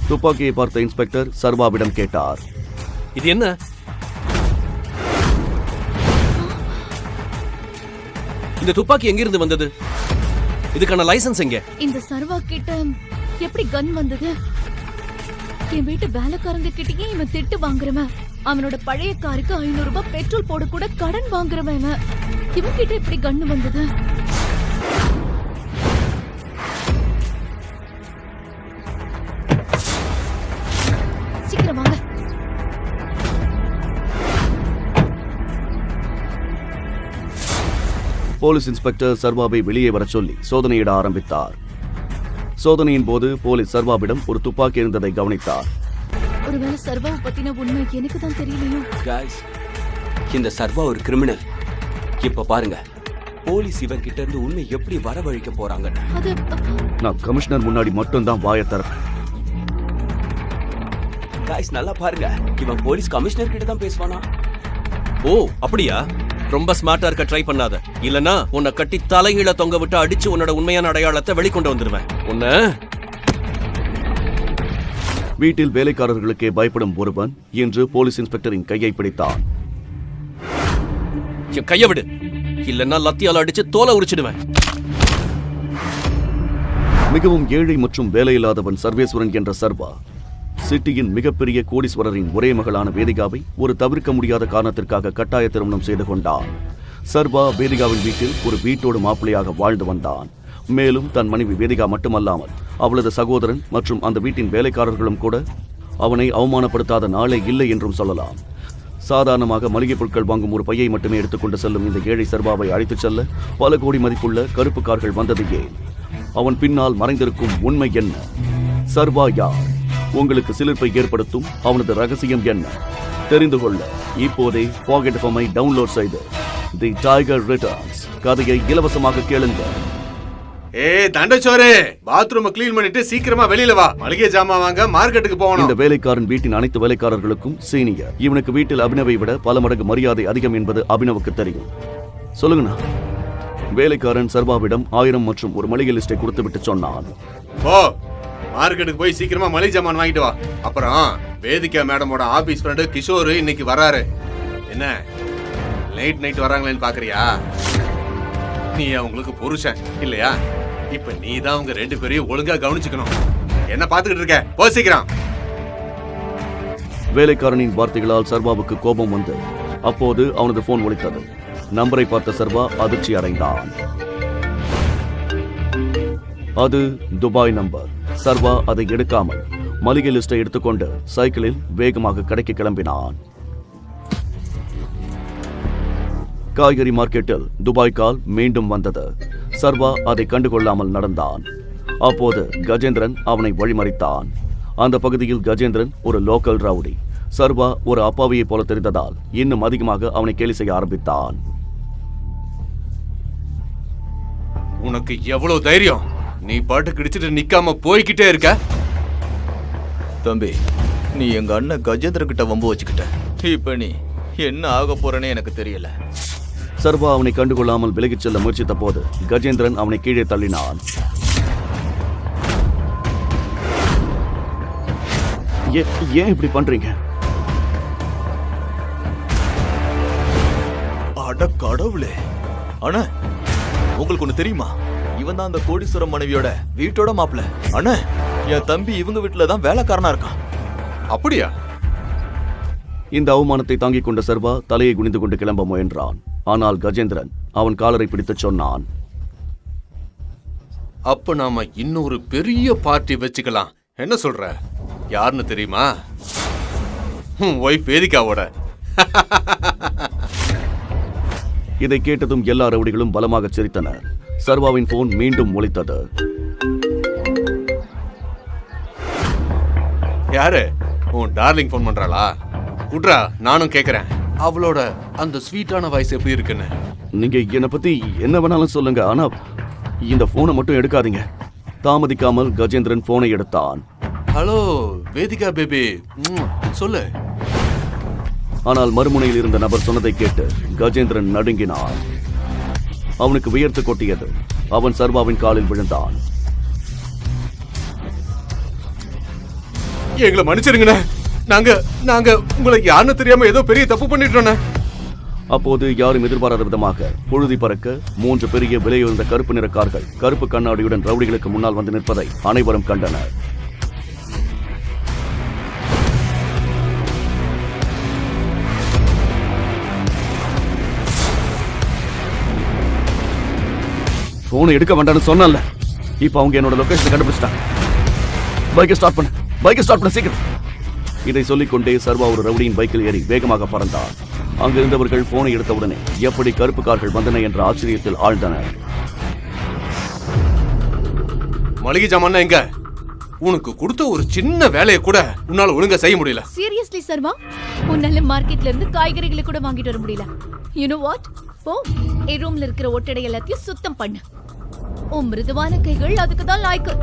துப்பாக்கியை பார்த்த இன்ஸ்பெக்டர் சர்வாவிடம் கேட்டார். இது என்ன? இந்த துப்பாக்கி எங்கிருந்து வந்தது? இதுக்கான லைசன்ஸ் எங்க? இந்த சர்வா கிட்ட எப்படி கன் வந்தது? என் வீட்டு வேலைக்காரங்க கிட்டயே இவன் திட்டு வாங்குறவன். அவனோட பழைய காருக்கு 500 ரூபாய் பெட்ரோல் போட கூட கடன் வாங்குறவன். இவன் கிட்ட எப்படி கன் வந்தது? சீக்கிரம் வாங்க. போலீஸ் இன்ஸ்பெக்டர் சர்வாவை வெளியே வர சொல்லி சோதனையிட ஆரம்பித்தார். சோதனையின் போது போலீஸ் சர்வாவிடம் ஒரு துப்பாக்கி இருந்ததை கவனித்தார். ஒருவேளை சர்வாவை பத்தின உண்மை எனக்கு தான் தெரியலையோ? गाइस, இந்த சர்வா ஒரு கிரிமினல். இப்ப பாருங்க, போலீஸ் இவன் கிட்ட இருந்து உண்மை எப்படி வரவழைக்க போறாங்க. நான் கமிஷனர் முன்னாடி மட்டும் தான் வாயை தரேன். गाइस, நல்லா பாருங்க, இவன் போலீஸ் கமிஷனர் கிட்ட தான் பேசுவானா? ஓ அப்படியா? ரொம்ப ஸ்மார்ட்டா இருக்க ட்ரை பண்ணாத, இல்லனா உன்னை கட்டி தலைகீழ தொங்க விட்டு அடிச்சு உன்னோட உண்மையான அடையாளத்தை வெளிக்கொண்டு வந்துருவேன். உன்ன வீட்டில் வேலைக்காரர்களுக்கே பயப்படும் ஒருவன் இன்று போலீஸ் இன்ஸ்பெக்டரின் கையை பிடித்தான். என் கையை விடு, இல்லன்னா லத்தியால அடிச்சு தோலை உரிச்சிடுவேன். மிகவும் ஏழை மற்றும் வேலையில்லாதவன் சர்வேஸ்வரன் என்ற சர்வா சிட்டியின் மிகப்பெரிய கோடீஸ்வரரின் ஒரே மகளான வேதிகாவை ஒரு தவிர்க்க முடியாத காரணத்திற்காக கட்டாய திருமணம் செய்து கொண்டான். சர்வா வேதிகாவின் வீட்டில் ஒரு வீட்டோடு மாப்பிள்ளையாக வாழ்ந்து வந்தான். மேலும் தன் மனைவி வேதிகா மட்டுமல்லாமல் அவளது சகோதரன் மற்றும் அந்த வீட்டின் வேலைக்காரர்களும் கூட அவனை அவமானப்படுத்தாத நாளே இல்லை என்றும் சொல்லலாம். சாதாரணமாக மளிகை பொருட்கள் வாங்கும் ஒரு பையை மட்டுமே எடுத்துக்கொண்டு செல்லும் இந்த ஏழை சர்வாவை அழைத்துச் செல்ல பல கோடி மதிப்புள்ள கருப்பு கார்கள் வந்தது ஏன்? அவன் பின்னால் மறைந்திருக்கும் உண்மை என்ன? சர்வா யார்? உங்களுக்கு சிலிர்ப்பை ஏற்படுத்தும் அவனது ரகசியம் என்ன? தெரிந்து கொள்ள இப்போதே பாக்கெட் எஃப்எம் டவுன்லோட் செய்து தி டைகர் ரிட்டர்ன்ஸ் கதையை இலவசமாக கேளுங்க. தண்டச்சோரே, பாத்ரூம் கிளீன் பண்ணிட்டு சீக்கிரமா வெளியில வா. மளிகை ஜாமான் வாங்க மார்க்கெட்டுக்கு போகணும். இந்த வேலைக்காரன் வீட்டின் அனைத்து வேலைக்காரர்களுக்கும் சீனியர். இவனுக்கு வீட்டில் அபினவை விட பல மடங்கு மரியாதை அதிகம் என்பது அபினவுக்கு தெரியும். சொல்லுங்கண்ணா. வேலைக்காரன் சர்வாவிடம் 1000 மற்றும் ஒரு மளிகை லிஸ்டை கொடுத்துவிட்டு சொன்னான். ஓ, மார்க்கெட்டுக்கு போய் சீக்கிரமா மளிகை ஜாமான் வாங்கிட்டு வா. அப்புறம் வேதிகா மேடமோட ஆபீஸ் ஃப்ரெண்டு கிஷோர் இன்னைக்கு வராரு. என்ன நைட் வராங்களேன்னு பாக்குறியா? நீ அவங்களுக்கு புருஷன் இல்லையா? இப்ப நீ தான் அவங்க 2 பேரையும் ஒழுங்கா கவனிச்சுக்கணும். என்ன பாத்துக்கிட்டு இருக்க? போ சீக்கிரம். வேலைக்காரனின் வார்த்தைகளால் சர்வாவுக்கு கோபம் வந்து அப்போது அவனது போன் ஒலித்தது. நம்பரை பார்த்த சர்வா அதிர்ச்சி அடைந்தான். அது துபாய் நம்பர். சர்வா அதை எடுக்காமல் மளிகை லிஸ்டை எடுத்துக்கொண்டு சைக்கிளில் வேகமாக கடைக்கு கிளம்பினான். காய்கறி மார்க்கெட்டில் துபாய் கால் மீண்டும் வந்தது. சர்வா அதை கண்டுகொள்ளாமல் நடந்தான். அப்போது கஜேந்திரன் அவனை வழிமறித்தான். அந்த பகுதியில் கஜேந்திரன் ஒரு லோக்கல் ரவுடி. சர்வா ஒரு அப்பாவியை போல தெரிந்ததால் இன்னும் அதிகமாக அவனை கேலி செய்ய ஆரம்பித்தான். உனக்கு எவ்வளவு தைரியம்? நீ பாட்டு கிடிச்சிட்டு நிக்காம போய்கிட்டே இருக்க. தம்பி, நீ எங்க அண்ணன் கஜேந்திர கிட்ட வம்பு வச்சுக்கிட்ட. இப்ப நீ என்ன ஆக போறேன்னு எனக்கு தெரியல. சர்வா அவனை கண்டுகொள்ளாமல் விலகிச் செல்ல முயற்சித்த போது கஜேந்திரன் அவனை கீழே தள்ளினான். ஏன் இப்படி பண்றீங்க? அட கடவுளே! அண்ணா, உங்களுக்கு ஒண்ணு தெரியுமா? இவன் தான் அந்த கோடீஸ்வரம் மனைவியோட வீட்டோட மாப்பிள்ள. அண்ணா, என் தம்பி இவங்க வீட்டுல தான் வேலைக்காரனா இருக்கான். அப்படியா? இந்த அவமானத்தை தாங்கிக் கொண்ட சர்வா தலையை குனிந்து கொண்டு கிளம்ப முயன்றான். ஆனால் கஜேந்திரன் அவன் காலரை பிடித்து சொன்னான். அப்ப நாம இன்னொரு பெரிய பார்ட்டி வச்சுக்கலாம். என்ன சொல்ற? யாருன்னு தெரியுமா? ஒய்ஃப் வேதிகாவோட. இதை கேட்டதும் எல்லா ரவுடிகளும் பலமாக சிரித்தனர். சர்வாவின் போன் மீண்டும் ஒலித்தது. யாரு? உன் டார்லிங் போன் பண்றாளா? குட்ரா, நானும் கேக்குறேன். அவளோட அந்த ஸ்வீட்டான வாய்ஸ் எப்படி இருக்குன்னு. நீங்க என்னை பத்தி என்ன வேணாலும் சொல்லுங்க, ஆனா இந்த போனை மட்டும் எடுக்காதீங்க. தாமதிக்காமல் கஜேந்திரன் போனை எடுத்தான். ஹலோ வேதிகா பேபி, சொல்லு. ஆனால் மறுமுனையில் இருந்த நபர் சொன்னதை கேட்டு கஜேந்திரன் நடுங்கினான். அவனுக்கு வியர்த்து கொட்டியது. அவன் சர்வாவின் காலில் விழுந்தான். எங்களை மன்னிச்சிருங்கண்ணே. நாங்க உங்களை யாருன்னு தெரியாம ஏதோ பெரிய தப்பு பண்ணிட்டோண்ணே. அப்போது யாரும் எதிர்பாராத விதமாக புழுதி பறக்க 3 பெரிய விலையுயர்ந்த கருப்பு நிற கார்கள் கருப்பு கண்ணாடியுடன் ரவுடிகளுக்கு முன்னால் வந்து நிற்பதை அனைவரும் கண்டனர். போனை எடுக்க வேண்டாம்னு சொன்னல. இப்ப அவங்க என்னோட லொகேஷனை கண்டுபிடிச்சிட்டாங்க. பைக்கை ஸ்டார்ட் பண்ண சீக்கிரம். இதை சொல்லிக்கொண்டே சர்வா ஒரு ரவுடியின் பைக்கில் ஏறி வேகமாக பறந்தார். அங்கிருந்தவர்கள் போனை எடுத்தவுடனே எப்படி கருப்பு கார்கள் வந்தன என்ற ஆச்சரியத்தில் ஆழ்ந்தனர். மளிகை ஜாமான் எங்க? உனக்கு கொடுத்த ஒரு சின்ன வேலையை கூட உன்னால ஒழுங்கா செய்ய முடியல. சீரியஸ்லி சர்வா, உன்னால மார்க்கெட்ல இருந்து காய்கறிகளை கூட வாங்கிட்டு வர முடியல. You know what? போ, என் ரூம்ல இருக்கிற ஒட்டடை எல்லாத்தையும் சுத்தம் பண்ணு. உன் மிருதுவான கைகள் அதுக்கு தான் லாய்க்கு.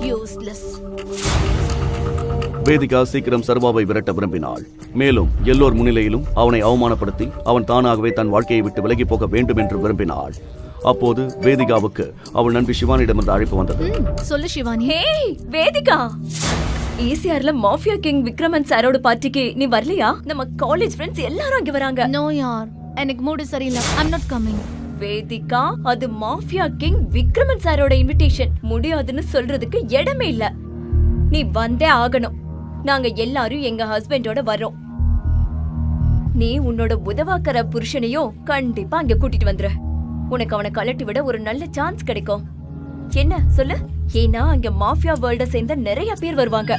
யூஸ்லெஸ். வேதிகா சீக்கிரம் சர்வாவை விரட்ட விரும்பினாள். மேலும் எல்லோர் முன்னிலையிலும் அவனை அவமானப்படுத்தி அவன் தானாகவே தன் வாழ்க்கையை விட்டு விலகி போக வேண்டும் என்று விரும்பினாள். அப்போது வேதிகாவுக்கு அவள் நண்பி சிவானியிடமிருந்து அழைப்பு வந்தது. சொல்லு சிவானி. ஹே வேதிகா, ஈசிஆர்ல மாஃபியா கிங் விக்ரமன் சாரோட பார்ட்டிக்கு நீ வரலையா? நம்ம காலேஜ் ஃப்ரெண்ட்ஸ் எல்லாரும் அங்க வராங்க. நோ யார், எனக்கு மூடு சரியில்லை. ஐ அம் நாட் கமிங். வேதிகா, அது மாஃபியா கிங் விக்ரமன் சாரோட இன்விடேஷன். முடியாதுன்னு சொல்றதுக்கு இடமே இல்ல. நீ வந்தே ஆகணும். நாங்க எல்லாரும் எங்க ஹஸ்பண்டோட வர்றோம். நீ உன்னோட உதவாக்கற புருஷனையும் கண்டிப்பா அங்க கூட்டிட்டு வந்துரு. உனக்கு அவனை கலட்டி விட ஒரு நல்ல சான்ஸ் கிடைக்கும். என்ன சொல்லு? ஏன்னா அங்க மாஃபியா வேர்ல்ட சேர்ந்த நிறைய பேர் வருவாங்க.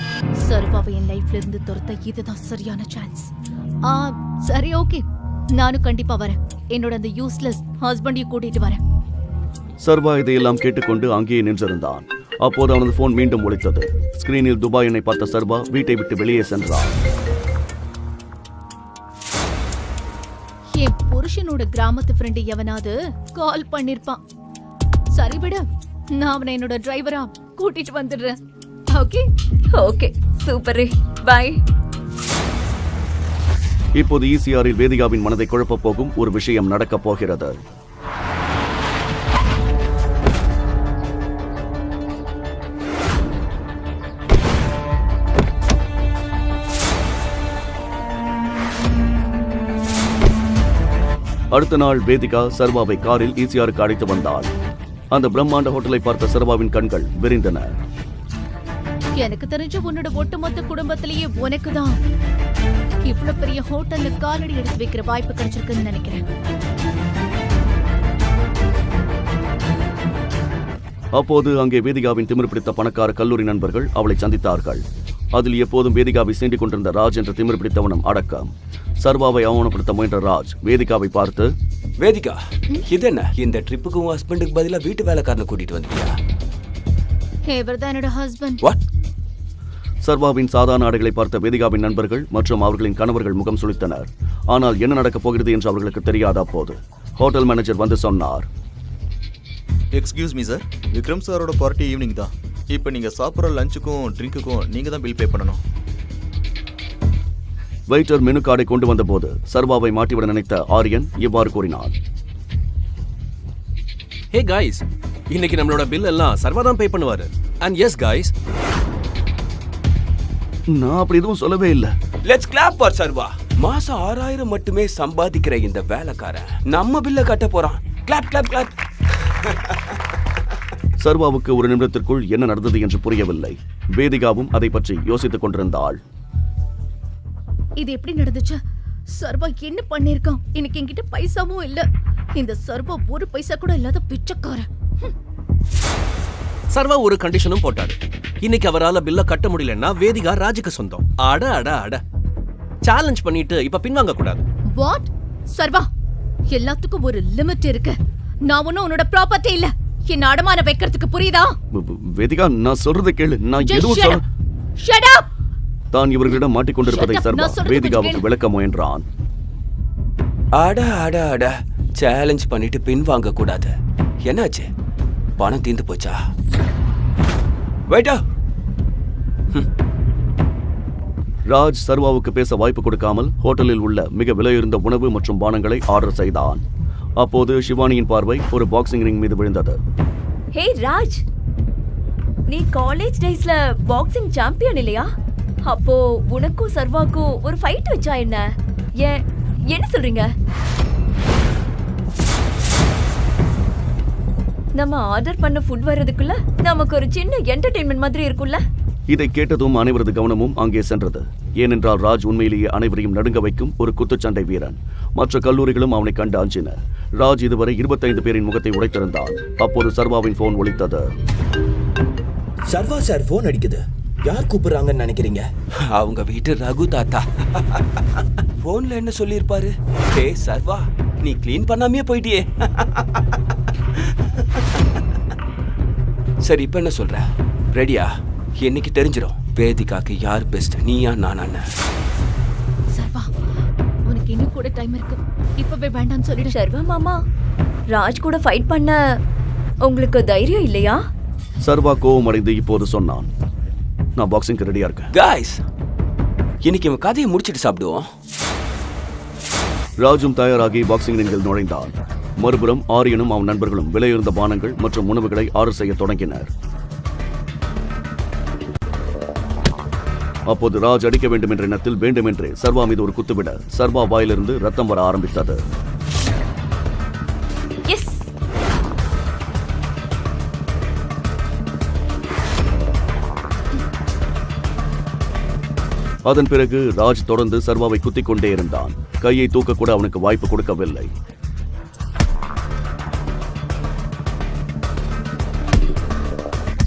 சர்வாவை என் லைஃப்ல இருந்து துரத்த இதுதான் சரியான சான்ஸ். சரி, ஓகே, நானும் கண்டிப்பா வரேன். என்னோட அந்த யூஸ்லெஸ் ஹஸ்பண்டையும் கூட்டிட்டு வரேன். சர்வா இதையெல்லாம் கேட்டுக்கொண்டு அங்கேயே நின்றிருந்தான். அப்போது அவனது போன் மீண்டும் ஒலித்தது. ஸ்கிரீனில் துபாய் எண்ணை பார்த்த சர்வா வீட்டை விட்டு வெளியே சென்றான். என் புருஷனோட கிராமத்து ஃப்ரெண்டு எவனாவது கால் பண்ணிருப்பான். சரி விட, நான் அவனை என்னோட டிரைவரா கூட்டிட்டு வந்துடுறேன். Okay okay, super. பை. இப்போது ஈசிஆரில் வேதிகாவின் மனதை குழப்பப் போகும் ஒரு விஷயம் நடக்கப் போகிறது. அடுத்த நாள் வேதிகா சர்வாவை காரில் ஈசிஆருக்கு அழைத்து வந்தாள். அந்த பிரம்மாண்ட ஹோட்டலை பார்த்த சர்வாவின் கண்கள் விரிந்தன. எனக்கு தெரிஞ்ச உன்னோட ஒட்டுமொத்த குடும்பத்திலேயே உனக்கு தான் இவ்வளவு பெரிய ஹோட்டல்ல காலடி எடுத்து வைக்கிற வாய்ப்பு கிடைச்சிருக்குன்னு நினைக்கிறேன். அப்போது அங்கே வேதிகாவின் திமிர் பிடித்த பணக்கார கல்லூரி நண்பர்கள் அவளை சந்தித்தார்கள். அதில் எப்போதும் வேதிகாவை சீண்டிக் கொண்டிருந்த ராஜ் என்ற திமிர் பிடித்தவனும் அடக்கம். சர்வாவை அவமானப்படுத்த முயன்ற ராஜ் வேதிகாவை பார்த்து, வேதிகா, இது என்ன? இந்த ட்ரிப்புக்கு உன் ஹஸ்பண்டுக்கு பதிலா வீட்டு வேலைக்காரனை கூட்டிட்டு வந்துட்டியா? இவர்தான் என்னோட ஹஸ்பண்ட். வாட்? சர்வாவின் சாதாரண ஆடைகளை பார்த்த வேதிகாவின் நண்பர்கள் மற்றும் அவர்களின் கணவர்கள் முகம் சுளித்தனர். ஆனால் என்ன நடக்கப் போகிறது என்று அவர்களுக்கு தெரியாத அப்போது ஹோட்டல் மேனேஜர் வந்து சொன்னார். எக்ஸ்கியூஸ் மீ சார், விக்ரம் சாரோட பார்ட்டி ஈவினிங் தான். இப்போ நீங்க சாப்பிட்ற லஞ்சுக்கும் ட்ரிங்க்குக்கும் நீங்க தான் பில் பே பண்ணணும். வெயிட்டர் மெனு கார்டை கொண்டு வந்தபோது சர்வாவை மாட்டிவிட நினைத்த ஆரியன் இவ்வாறு கூறினார். ஹே காய்ஸ், இன்னைக்கு நம்மளோட பில் எல்லாம் சர்வா தான் பே பண்ணுவாரு. அண்ட் எஸ் காய்ஸ், நான் அப்படி எதுவும் சொல்லவே இல்லை. லெட்ஸ் கிளாப் ஃபார் சர்வா. மாசம் 6000 மட்டுமே சம்பாதிக்கிற இந்த வேலைக்காரன் நம்ம பில்ல கட்ட போறான். Clap clap clap. சர்வாவுக்கு ஒரு நிமிடத்திற்குள் என்ன நடந்தது என்று புரியவில்லை. வேதிகாவும் அதை பற்றி யோசித்துக் கொண்டிருந்தாள். இது எப்படி நடந்துச்சு? சர்வா என்ன பண்ணிருக்கான்? எனக்கு என்கிட்ட பைசாவும் இல்ல. இந்த சர்வா ஒரு பைசா கூட இல்லாத பிச்சைக்காரன். சர்வா ஒரு கண்டிஷனும் போட்டாரு. இன்னைக்கு அவரால பில்ல கட்ட முடியலன்னா வேதிகா ராஜுக்கு சொந்தம். அட அட அட, சேலஞ்ச் பண்ணிட்டு இப்ப பின்வாங்க கூடாது. வாட்? சர்வா, எல்லாத்துக்கும் ஒரு லிமிட் இருக்கு. நான் ஒன்னும் உன்னோட ப்ராப்பர்ட்டி இல்ல. என்ன அடமான வைக்கிறதுக்கு புரியுதா? வேதிகா, நான் சொல்றதை கேளு. நான் எதுவும் சொல்ல. Shut up. தான் இவர்களிடம் மாட்டிக்கொண்டிருப்பதை சர்வா வேதிகாவுக்கு விளக்க முயன்றான். அட அட அட, சேலஞ்ச் பண்ணிட்டு பின்வாங்க கூடாது. என்னாச்சு? பணம் தீந்து போச்சா? வெயிட்டா. ராஜ் சர்வாவுக்கு பேச வாய்ப்பு கொடுக்காமல் ஹோட்டலில் உள்ள மிக விலையுயர்ந்த உணவு மற்றும் பானங்களை ஆர்டர் செய்தான். அப்போது சிவானியின் பார்வை ஒரு பாக்ஸிங் ரிங் மீது விழுந்தது. ஹே ராஜ், நீ காலேஜ் டேஸ்ல பாக்ஸிங் சாம்பியன் இல்லையா? அப்போ உனக்கும் சர்வாக்கும் ஒரு ஃபைட் வச்சா என்ன? என்ன சொல்றீங்க? நம்ம ஆர்டர் பண்ண ஃபுட் வர்றதுக்குள்ள நமக்கு ஒரு சின்ன என்டர்டெயின்மெண்ட் மாதிரி இருக்கும்ல? இதை கேட்டதும் அனைவரது கவனமும் அங்கே சென்றது. ஏனென்றால் ராஜ் உண்மையிலேயே அனைவரையும் நடுங்க வைக்கும் ஒரு குத்துச்சண்டை வீரன். மற்ற கல்லூரிகளும் அவனை கண்டு அஞ்சின. ராஜ் இதுவரை 25 பேரின் முகத்தை உடைத்திருந்தான். அப்போது சர்வாவின் போன் ஒலித்தது. சர்வா சார் போன் அடிக்குது. யார் கூப்பிடுறாங்கன்னு நினைக்கிறீங்க? அவங்க வீட்டு ரகு தாத்தா. போன்ல என்ன சொல்லியிருப்பாரு? டேய் சர்வா, நீ க்ளீன் பண்ணாமே போயிட்டியே. சரி, இப்ப என்ன சொல்ற? ரெடியா? இன்னைக்கு தெரிஞ்சிடும் வேதிகாக்கு யார் பெஸ்ட், நீயா நானா. சர்வா, உனக்கு இன்னும் கூட டைம் இருக்கு. இப்பவே வேண்டாம்னு சொல்லிடு. சர்வா மாமா, ராஜ் கூட ஃபைட் பண்ண உங்களுக்கு தைரியம் இல்லையா? சர்வா கோவம் அடைந்து இப்போது சொன்னான், நான் பாக்ஸிங்க்கு ரெடியா இருக்கேன். காய்ஸ், இன்னைக்கு இவன் கதையை முடிச்சிட்டு சாப்பிடுவோம். ராஜும் தயாராகி பாக்ஸிங் ரிங்கில் நுழைந்தான். மறுபுறம் ஆரியனும் அவன் நண்பர்களும் விலையுறந்த பானங்கள் மற்றும் உணவுகளை ஆர்டர் செய்ய தொடங்கினர். அப்போது ராஜ் அடிக்க வேண்டும் என்ற எண்ணத்தில் வேண்டுமென்றே சர்வா மீது ஒரு குத்துவிட சர்வா வாயிலிருந்து ரத்தம் வர ஆரம்பித்தது. எஸ். அதன் பிறகு ராஜ் தொடர்ந்து சர்வாவை குத்திக் கொண்டே இருந்தான். கையை தூக்க கூட அவனுக்கு வாய்ப்பு கொடுக்கவில்லை.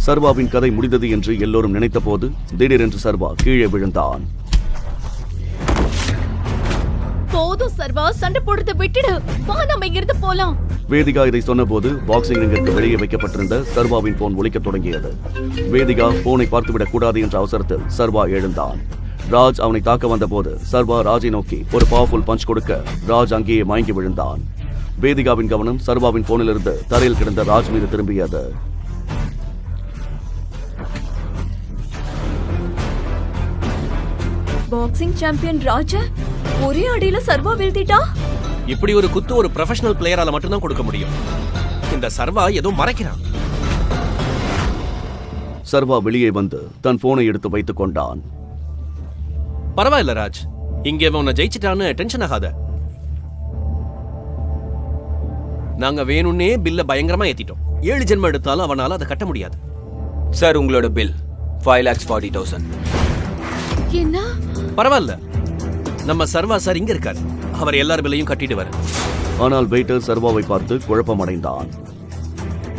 சர்வாவின் கதை முடிந்தது என்று எல்லோரும் நினைத்த போது திடீரென்று சர்வா கீழே விழுந்தான். போதும் சர்வா, சண்டை போடுறத விட்டுடு. வா, நம்ம இங்கிருந்து போலாம். வேதிகா இதை சொன்னபோது பாக்ஸிங் ரிங்கிற்கு வெளியே வைக்கப்பட்டிருந்த சர்வாவின் போன் ஒலிக்கத் தொடங்கியது. வேதிகா போனை பார்த்துவிடக் கூடாது என்ற அவசரத்தில் சர்வா எழுந்தான். ராஜ் அவனை தாக்க வந்தபோது சர்வா ராஜை நோக்கி ஒரு பவர்ஃபுல் பஞ்ச் கொடுக்க ராஜ் அங்கேயே மயங்கி விழுந்தான். வேதிகாவின் கவனம் சர்வாவின் போனிலிருந்து தரையில் கிடந்த ராஜ் மீது திரும்பியது. பாக்ஸிங் சாம்பியன் ராஜா ஒரே அடியில சர்வா வீழ்த்திட்டா. இப்படி ஒரு குத்து ஒரு ப்ரொஃபஷனல் பிளேயரால மட்டும்தான் கொடுக்க முடியும். இந்த சர்வா ஏதோ மறைக்கிறான். சர்வா வெளியே வந்து தன் போனை எடுத்து வைத்துக் கொண்டான். பரவாயில்ல ராஜ், இங்கே உன்னை ஜெயிச்சிட்டான்னு டென்ஷன் ஆகாத. நாங்க வேணும்னே பில்ல பயங்கரமா ஏத்திட்டோம். 7 ஜென்மம் எடுத்தாலும் அவனால அதை கட்ட முடியாது. சார், உங்களோட பில் 5,40,000. என்ன? பரவாயில்ல, நம்ம சர்வா சார் இங்க இருக்காரு. அவர் எல்லார் பில்லையும் கட்டிடுவார். ஆனால் வெயிட்டர் சர்வாவை பார்த்து குழப்பமடைந்தான்.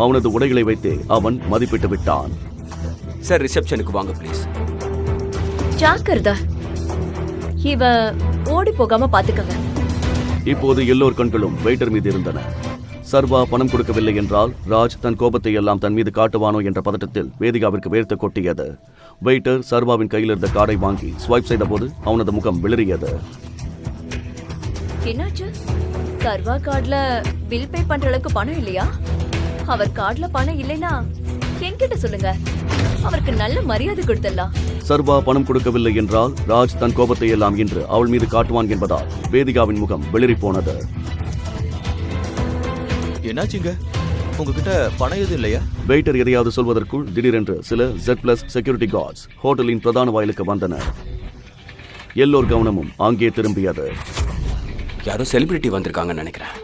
அவனது உடைகளை வைத்தே அவன் மதிப்பிட்டு விட்டான். சார், ரிசப்ஷனுக்கு வாங்க ப்ளீஸ். ஜாக்கிரதா, இவ ஓடி போகாம பாத்துக்கங்க. இப்போது எல்லோர் கண்களும் வெயிட்டர் மீது இருந்தன. சர்வா பணம் கொடுக்கவில்லை என்றால் ராஜ் தன் கோபத்தை எல்லாம் தன் மீது காட்டுவானோ என்ற பதட்டத்தில் வேதிகாவிற்கு வேர்த்து கொட்டியது. வெயிட்டர் சர்வாவின் கையில் இருந்த கார்டை வாங்கி ஸ்வைப் செய்த போது அவனது முகம் விளறியது. என்னாச்சு? சர்வா கார்டுல பில் பே பண்ற அளவுக்கு பணம் இல்லையா? அவர் கார்டுல பணம் இல்லைன்னா என்கிட்ட சொல்லுங்க, அவருக்கு நல்ல மரியாதை கொடுத்துடலாம். சர்வா பணம் கொடுக்கவில்லை என்றால் ராஜ் தன் கோபத்தை எல்லாம் இன்று அவள் மீது காட்டுவான் என்பதால் வேதிகாவின் முகம் வெளிரி போனது. என்னாச்சுங்க? உங்ககிட்ட பணம் எதுவும் இல்லையா? வெயிட்டர் எதையாவது சொல்வதற்குள் திடீரென்று சில Z+ செக்யூரிட்டி கார்ட்ஸ் ஹோட்டலின் பிரதான வாயிலுக்கு வந்தனர். எல்லோர் கவனமும் அங்கே திரும்பியது. யாரோ செலிபிரிட்டி வந்திருக்காங்கன்னு நினைக்கிறேன்.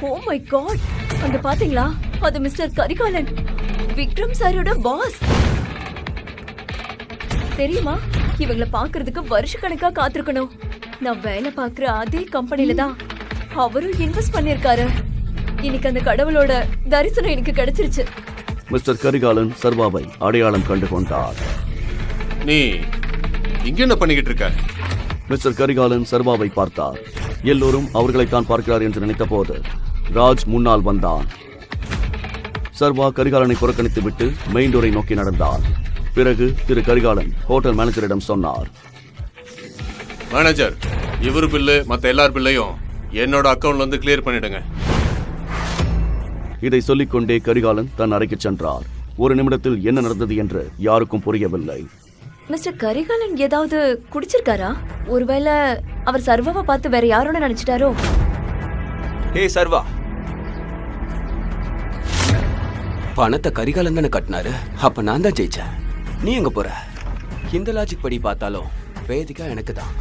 ஓ மை காட், அங்க பாத்தீங்களா? அது மிஸ்டர் கரிகாலன், விக்ரம் சாரோட பாஸ். தெரியுமா, இவங்கள பாக்குறதுக்கு வருஷக்கணக்கா காத்திருக்கணும். நான் வேலை பாக்குற அதே கம்பெனில தான் அவரும் இன்வெஸ்ட் பண்ணிருக்காரு. இன்னைக்கு அந்த கடவுளோட தரிசனம் எனக்கு கிடைச்சிருச்சு. மிஸ்டர் கரிகாலன் சர்வாவை அடையாளம் கண்டு கொண்டார். நீ இங்க என்ன பண்ணிக்கிட்டு இருக்க? மிஸ்டர் கரிகாலன் சர்வாவை பார்த்தார். எல்லோரும் அவர்களைத்தான் பார்க்கிறார் என்று நினைத்த போது ராஜ் முன்னால் வந்தான். சர்வா கரிகாலனை புறக்கணித்து விட்டு மெயின் டோரை நோக்கி நடந்தார். பிறகு திரு கரிகாலன் ஹோட்டல் மேனேஜரிடம் சொன்னார், மேனேஜர், இவரு பில்லு மத்த எல்லார் பில்லையும் என்னோட அக்கவுண்ட்ல இருந்து கிளியர் பண்ணிடுங்க. இதை சொல்லிக்கொண்டே கரிகாலன் தன் அறைக்கு சென்றார். ஒரு நிமிடத்தில் என்ன நடந்தது என்று யாருக்கும் புரியவில்லை. மிஸ்டர் கரிகாலன் ஏதாவது குடிச்சிருக்காரா? ஒருவேளை அவர் சர்வாவை பார்த்து வேற யாரோட நினைச்சிட்டாரோ? ஹே சர்வா, பணத்தை கரிகாலம் தானே கட்டினாரு. அப்ப நான் தான் ஜெயிச்சேன். நீ எங்க போற? இந்த லாஜிக் படி பார்த்தாலும் வேதிகா எனக்கு தான்.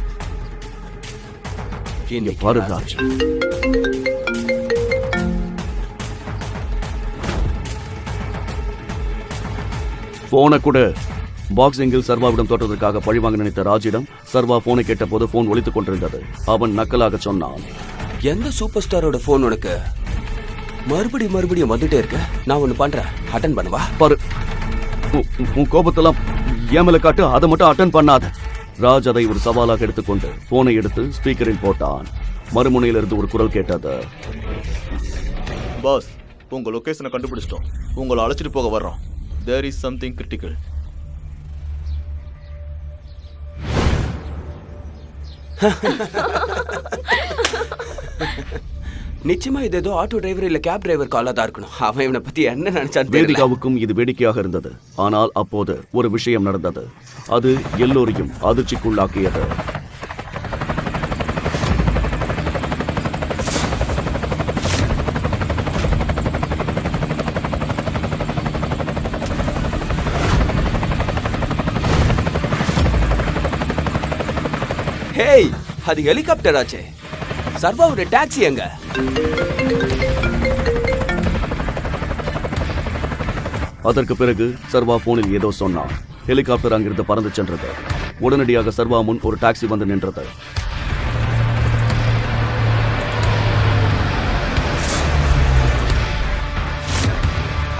பாரு ராஜ், போனை கூட. பாக்ஸிங்கில் சர்வாவிடம் தோற்றதற்காக பழிவாங்க நினைத்த ராஜிடம் சர்வா போனை கேட்டபோது போன் ஒலித்துக் கொண்டிருந்தது. அவன் நக்கலாக சொன்னான், எந்த சூப்பர் ஸ்டாரோட போன் உனக்கு மறுபடியும் வந்துட்டே இருக்கு? நான் ஒண்ணு பண்றேன், அட்டன் பண்ணுவா. பாரு, உன் கோபத்தெல்லாம் ஏமல காட்டு, அதை மட்டும் அட்டன் பண்ணாத. ராஜ் அதை ஒரு சவாலாக எடுத்துக்கொண்டு போனை எடுத்து ஸ்பீக்கரில் போட்டான். மறுமுனையிலிருந்து ஒரு குரல் கேட்டது. பாஸ், உங்க லொகேஷனை கண்டுபிடிச்சிட்டோம். உங்களை அழைச்சிட்டு போக வர்றோம். There is something critical. நிச்சயமா இது ஏதோ ஆட்டோ டிரைவர் இல்ல கேப் டிரைவர் காலா தான் இருக்கணும். அவன் இவனை பத்தி என்ன நினைச்சான்? வேதிகாவுக்கும் இது வேடிக்கையாக இருந்தது. ஆனால் அப்போது ஒரு விஷயம் நடந்தது. அது எல்லோரையும் அதிர்ச்சிக்குள்ளாக்கியது. ஹேய், அது ஹெலிகாப்டர் ஆச்சே. சர்வாவோட டாக்ஸி எங்க? அதற்கு பிறகு சர்வா போனில் ஏதோ சொன்னான். ஹெலிகாப்டர் அங்கிருந்து பறந்து சென்றது. உடனடியாக சர்வா முன் ஒரு டாக்ஸி வந்து நின்றது.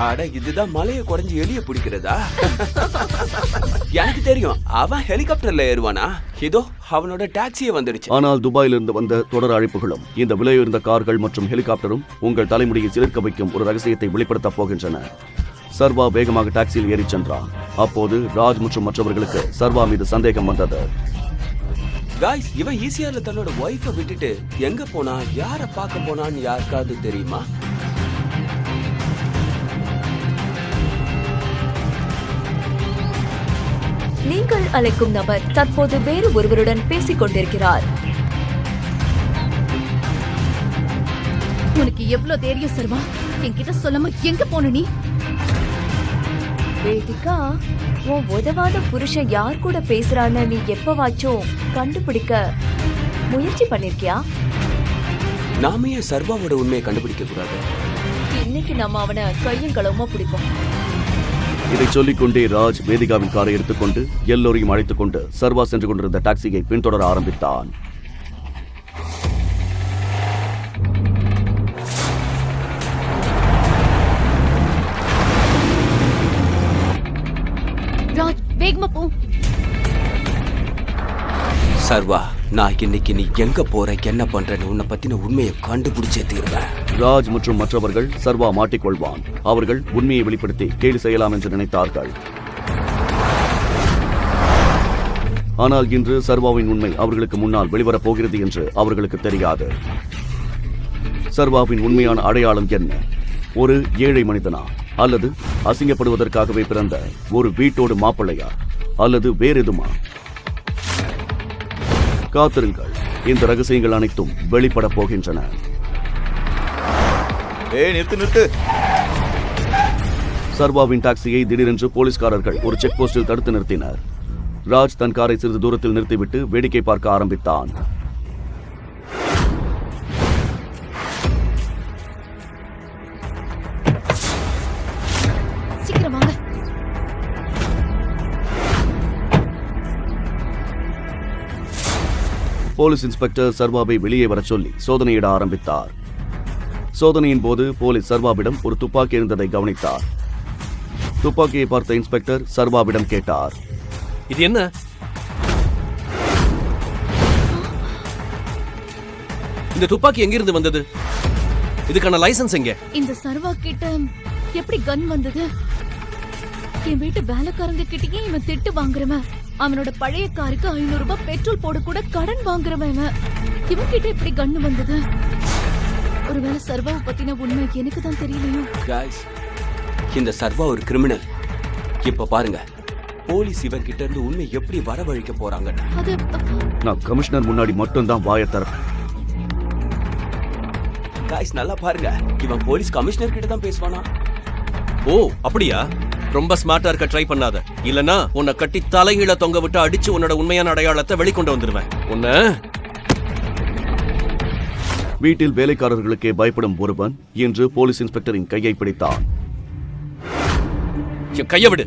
அட, இதுதான் மலையை குறைஞ்சு எலிய பிடிக்கிறதா? எனக்கு தெரியும், அவன் ஹெலிகாப்டர்ல ஏறுவானா? இதோ அவனோட டாக்ஸியே வந்துடுச்சு. ஆனால் துபாயிலிருந்து வந்த தொடர் அழைப்புகளும் இந்த விலையுயர்ந்த கார்கள் மற்றும் ஹெலிகாப்டரும் உங்கள் தலைமுடியை சிலிர்க்க வைக்கும் ஒரு ரகசியத்தை வெளிப்படுத்தப் போகின்றன. சர்வா வேகமாக டாக்ஸியில் ஏறிச் சென்றான். அப்போது ராஜ் மற்றும் மற்றவர்களுக்கு சர்வா மீது சந்தேகம் வந்தது. காய்ஸ், இவன் ஈசிஆர்ல தன்னோட ஒய்ஃபை விட்டுட்டு எங்க போனா, யார பார்க்க போனான்னு யாருக்காவது தெரியுமா? நீங்கள் அழைக்கும் நபர் தற்போது வேறு ஒருவருடன் பேசிக் கொண்டிருக்கிறார். உனக்கு எவ்வளவு தைரியம் சர்வா? என்கிட்ட சொல்லாம எங்க போன நீ? வேதிகா, உன் உதவாத புருஷன் யார் கூட பேசுறான்னு நீ எப்பவாச்சும் கண்டுபிடிக்க முயற்சி பண்ணிருக்கியா? நாம ஏன் சர்வாவோட உண்மையை கண்டுபிடிக்க கூடாது? இன்னைக்கு நம்ம அவனை கையும் களவுமா பிடிப்போம். இதை சொல்லிக் கொண்டே ராஜ் வேதிகாவின் காரை எடுத்துக்கொண்டு எல்லோரையும் அழைத்துக் கொண்டு சர்வா சென்று கொண்டிருந்த டாக்ஸியை பின்தொடர ஆரம்பித்தான். ராஜ், வேகமா போ. சர்வா, நான் இன்னைக்கு நீ எங்க போற, என்ன பண்றன்னு உன்னை பத்தின உண்மையை கண்டுபிடிச்சே தீர்வேன். ராஜ் மற்றும் மற்றவர்கள் சர்வா மாட்டிக்கொள்வான். அவர்கள் உண்மையை வெளிப்படுத்தி கேலி செய்யலாம் என்று நினைத்தார்கள். ஆனால் இன்று சர்வாவின் உண்மை அவர்களுக்கு முன்னால் வெளிவரப் போகிறது என்று அவர்களுக்கு தெரியாது. சர்வாவின் உண்மையான அடையாளம் என்ன? ஒரு ஏழை மனிதனா, அல்லது அசிங்கப்படுவதற்காகவே பிறந்த ஒரு வீட்டோடு மாப்பிள்ளையா, அல்லது வேறெதுமா? காத்திருங்கள், இந்த ரகசியங்கள் அனைத்தும் வெளிப்பட போகின்றன. நிறுத்து. சர்வாவின் டாக்ஸியை திடீரென்று போலீஸ்காரர்கள் ஒரு செக் போஸ்டில் தடுத்து நிறுத்தினர். ராஜ் தன் காரை சிறிது தூரத்தில் நிறுத்திவிட்டு வேடிக்கை பார்க்க ஆரம்பித்தான். சீக்கிரம் வாங்க. போலீஸ் இன்ஸ்பெக்டர் சர்வாவை வெளியே வர சொல்லி சோதனையிட ஆரம்பித்தார். சோதனையின் போது போலீஸ் சர்வாவிடம் ஒரு துப்பாக்கி இருந்ததை கவனித்தார். துப்பாக்கியை பார்த்த இன்ஸ்பெக்டர் சர்வாவிடம் கேட்டார், இது என்ன? இந்த துப்பாக்கி எங்கிருந்து வந்தது? இதுக்கான லைசன்ஸ் எங்க? இந்த சர்வா கிட்ட எப்படி கன் வந்தது? என் வீட்டு வேலைக்காரங்க கிட்டயே இவன் திட்டு வாங்குறவன். அவனோட பழைய காருக்கு 500 ரூபாய் பெட்ரோல் போட கூட கடன் வாங்குறவன். இவன் கிட்ட எப்படி கன் வந்தது? ஒருவேளை சர்வாவை பத்தின உண்மை எனக்கு தான் தெரியலையோ? காய்ஸ், இந்த சர்வா ஒரு கிரிமினல். இப்ப பாருங்க, போலீஸ் இவன் கிட்ட இருந்து உண்மை எப்படி வரவழைக்க போறாங்கன்னு. அது நான் கமிஷனர் முன்னாடி மட்டும்தான் வாயை தரேன். காய்ஸ், நல்லா பாருங்க, இவன் போலீஸ் கமிஷனர் கிட்ட தான் பேசுவானா? ஓ அப்படியா? ரொம்ப ஸ்மார்ட்டா இருக்க ட்ரை பண்ணாத. இல்லனா உன்னை கட்டி தலைகீழ தொங்க விட்டு அடிச்சு உன்னோட உண்மையான அடையாளத்தை வெளிக்கொண்டு வந்துருவேன். உன்னை வீட்டில் வேலைக்காரர்களுக்கே பயப்படும் ஒருவன் இன்று போலீஸ் இன்ஸ்பெக்டரின் கையை பிடித்தான். என் கைய விடு,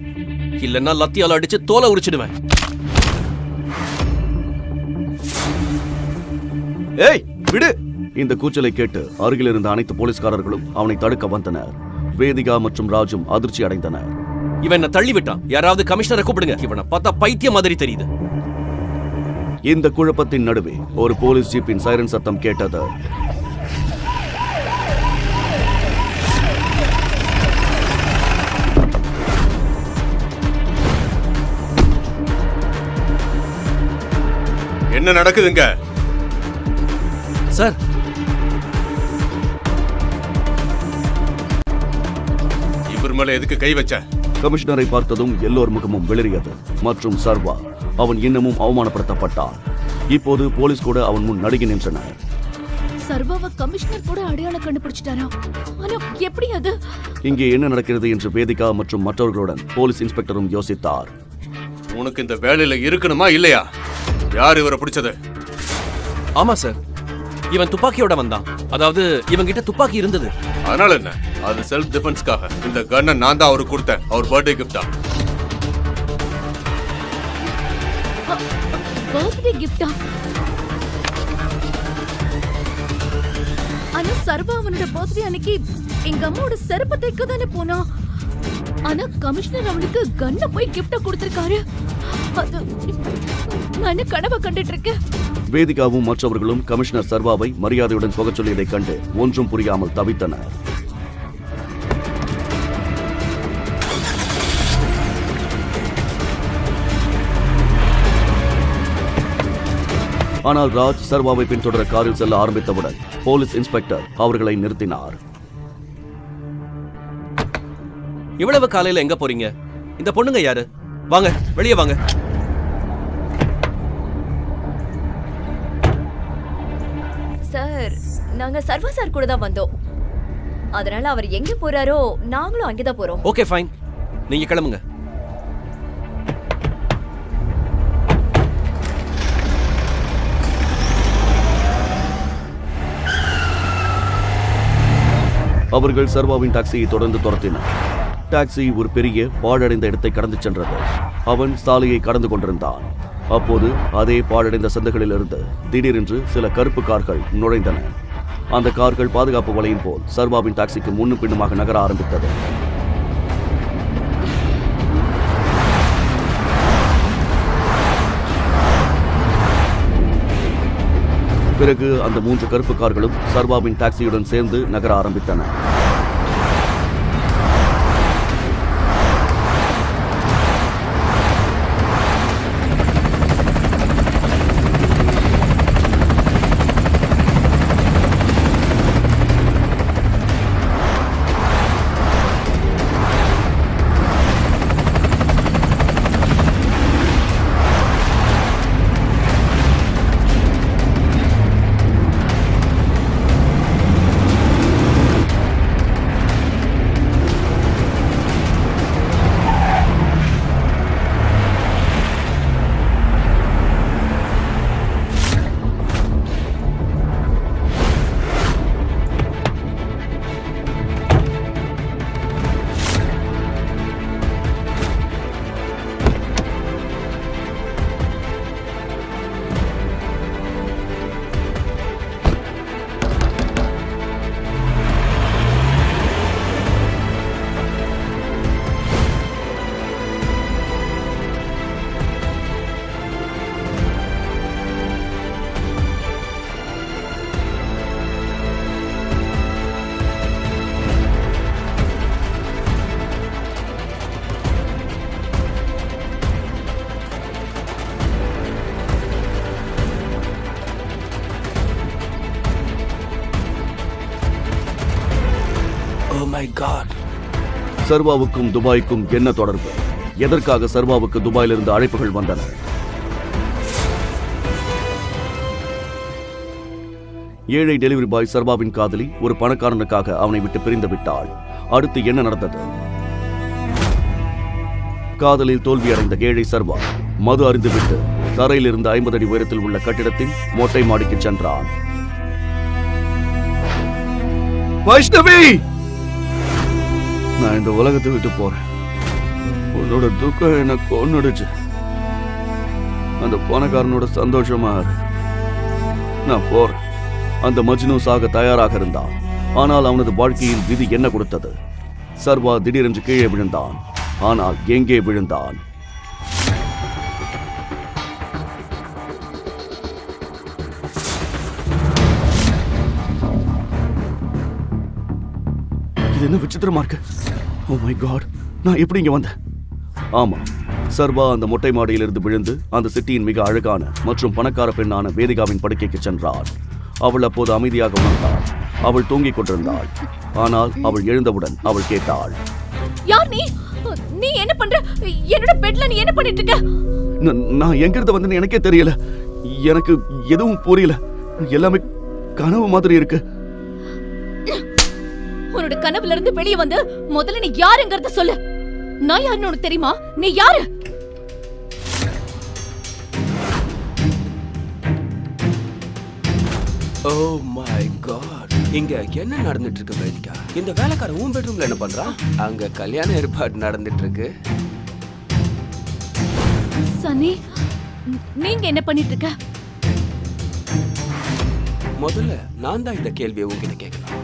இல்லன்னா லத்தியால அடிச்சு தோலை உரிச்சிடுவேன். ஏய் விடு. இந்த கூச்சலை கேட்டு அருகில் இருந்த அனைத்து போலீஸ்காரர்களும் அவனை தடுக்க வந்தனர். வேதிகா மற்றும் ராஜும் அதிர்ச்சி அடைந்தனர். இவன் என்ன தள்ளி விட்டான். யாராவது கமிஷனரை கூப்பிடுங்க. இவனை பார்த்தா பைத்தியம் மாதிரி தெரியுது. இந்த குழப்பத்தின் நடுவே ஒரு போலீஸ் ஜீப்பின் சைரன் சத்தம் கேட்டது. என்ன நடக்குதுங்க? சார், இவர் மேல எதுக்கு கை வச்ச? கமிஷனரை பார்த்ததும் எல்லோர் முகமும் வெளிரியது மற்றும் சர்வா அவன் இன்னமும் அவமானப்படுத்தப்பட்டான். இப்போது போலீஸ் கூட அவன் முன் நடுங்கி நின்றனர். சர்வாவை கமிஷனர் கூட அடையாளம் கண்டுபிடிச்சிட்டாரா? ஆனா எப்படி அது? இங்கே என்ன நடக்கிறது என்று வேதிகா மற்றும் மற்றவர்களுடன் போலீஸ் இன்ஸ்பெக்டரும் யோசித்தார். உனக்கு இந்த வேலையில இருக்கணுமா இல்லையா? யார் இவரை பிடிச்சது? ஆமா சார், இவன் துப்பாக்கியோட வந்தான். அதாவது இவன் கிட்ட துப்பாக்கி இருந்தது. அதனால என்ன? அது செல்ஃப் டிஃபென்ஸ்க்காக. இந்த கன்னை நான் தான் அவருக்கு கொடுத்தேன். அவர் பர்த்டே கிஃப்டா. பர்த்டே கிஃப்டா? ஆனா சர்வா அவனோட பர்த்டே அன்னைக்கு எங்க அம்மாவோட செருப்பு தைக்க தானே போனா. ஆனா கமிஷனர் அவனுக்கு கன்னை போய் கிஃப்டா கொடுத்திருக்காரு. அது நான் கனவை கண்டுட்டு இருக்கேன். வேதிகாவும் மற்றவர்களும் கமிஷனர் சர்வாவை மரியாதையுடன் போகச் சொல்லியதைக் கண்டு ஒன்றும் புரியாமல் தவித்தனர். ஆனால் ராஜ் சர்வாவை பின்தொடர காரில் செல்ல ஆரம்பித்தவுடன் போலீஸ் இன்ஸ்பெக்டர் அவர்களை நிறுத்தினார். இவ்வளவு காலையில எங்க போறீங்க? இந்த பொண்ணுங்க யாரு? வாங்க, வெளியே வாங்க. சார், நாங்க சர்வா சார் கூட தான் வந்தோம். அதனால அவர் எங்க போறாரோ நாங்களும் அங்கதான் போறோம். ஓகே ஃபைன், நீங்க கிளம்புங்க. அவர்கள் சர்வாவின் டாக்ஸியை தொடர்ந்து துரத்தினர். டாக்ஸி ஒரு பெரிய பாழடைந்த இடத்தை கடந்து சென்றது. அவன் சாலையை கடந்து கொண்டிருந்தான். அப்போது அதே பாழடைந்த சந்துகளிலிருந்து திடீரென்று சில கருப்பு கார்கள் நுழைந்தன. அந்த கார்கள் பாதுகாப்பு வலையின் போல் சர்வாவின் டாக்ஸிக்கு முன்னும் பின்னுமாக நகர ஆரம்பித்தது. பிறகு அந்த 3 கருப்பு கார்களும் சர்வாவின் டாக்ஸியுடன் சேர்ந்து நகர ஆரம்பித்தன. சர்வாவுக்கும் துபாய்க்கும் என்ன தொடர்பு? எதற்காக சர்வாவுக்கு துபாயிலிருந்து அழைப்புகள் வந்தன? ஏழை டெலிவரி பாய் சர்வாவின் காதலி ஒரு பணக்காரனுக்காக அவனை விட்டு பிரிந்து விட்டாள். அடுத்து என்ன நடந்தது? காதலில் தோல்வியடைந்த ஏழை சர்வா மது அருந்துவிட்டு தரையில் இருந்து 50 அடி உயரத்தில் உள்ள கட்டிடத்தின் மொட்டை மாடிக்கு சென்றான். வைஷ்ணவி, நான் இந்த உலகத்தை விட்டு போறேன். உன்னோட துக்கம் எனக்கு கொன்னுடுச்சு. அந்த பணக்காரனோட சந்தோஷமா இரு. நான் போறேன். அந்த மஜ்னு சாக தயாராக இருந்தான். ஆனால் அவனது வாழ்க்கையில் விதி என்ன கொடுத்தது? சர்வா திடீரென்று கீழே விழுந்தான். ஆனால் எங்கே விழுந்தான்? இது என்ன விசித்திரமா இருக்கு? ஓ மை காட், நான் எப்படி இங்க வந்தேன்? ஆமா, சர்வா அந்த மொட்டை மாடியிலிருந்து விழுந்து அந்த சிட்டியின் மிக அழகான மற்றும் பணக்கார பெண்ணான வேதிகாவின் படுக்கைக்கு சென்றாள். அவள் அப்போது அமைதியாக உணர்ந்தாள். அவள் தூங்கிக் கொண்டிருந்தாள். ஆனால் அவள் எழுந்தவுடன் அவள் கேட்டாள், யார் நீ? நீ என்ன பண்ற? என்னோட பெட்ல நீ என்ன பண்ணிட்டு இருக்க? நான் எங்கிருந்து வந்தேன்னு எனக்கே தெரியல. எனக்கு எதுவும் புரியல. எல்லாமே கனவு மாதிரி இருக்கு. உன்னோட கனவுல இருந்து வெளியே வந்து முதல்ல நீ யாருங்கறத சொல்லு. நான் யாருன்னு உனக்கு தெரியுமா? நீ யாரு? ஓ மை காட், இங்க என்ன நடந்துட்டு இருக்கு வேதிகா? இந்த வேலைக்காரன் உன் பெட்ரூம்ல என்ன பண்றான்? அங்க கல்யாண ஏற்பாடு நடந்துட்டு இருக்கு. சனி, நீங்க என்ன பண்ணிட்டு இருக்க? முதல்ல நான் தான் இந்த கேள்வியை உங்ககிட்ட கேட்கலாம்.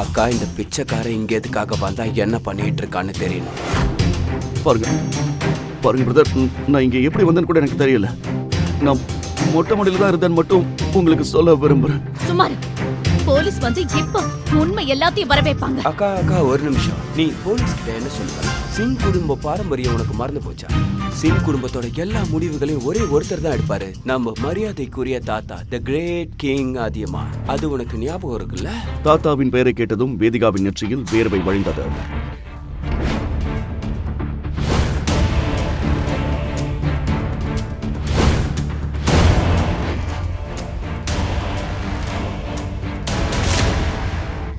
அக்கா, இந்த பிச்சைக்காரன் இங்க எதுக்காக வந்தா என்ன பண்ணிட்டு இருக்கான்னு தெரியணும். பாருங்க பாருங்க பிரதர், நான் இங்க எப்படி வந்தேன்னு கூட எனக்கு தெரியல. நான் மொட்டை மாடியில தான் இருந்தேன்னு மட்டும் உங்களுக்கு சொல்ல விரும்புறேன். சுமார், போலீஸ் வந்து இப்ப உண்மை எல்லாத்தையும் வரவேற்பாங்க. அக்கா அக்கா, ஒரு நிமிஷம். நீ போலீஸ் கிட்ட என்ன சொல்லுவ? சிங் குடும்ப பாரம்பரியம் உனக்கு மறந்து போச்சா? சிங் குடும்பத்தோட எல்லா முடிவுகளையும் ஒரே ஒருத்தர் தான் எடுப்பாரு. நம்ம மரியாதைக்குரிய தாத்தா, தி கிரேட் கிங் அதியமான். அது உனக்கு ஞாபகம் இருக்குல்ல? தாத்தாவின் பெயரை கேட்டதும் வேதிகாவின் நெற்றியில் வேர்வை வழிந்தது.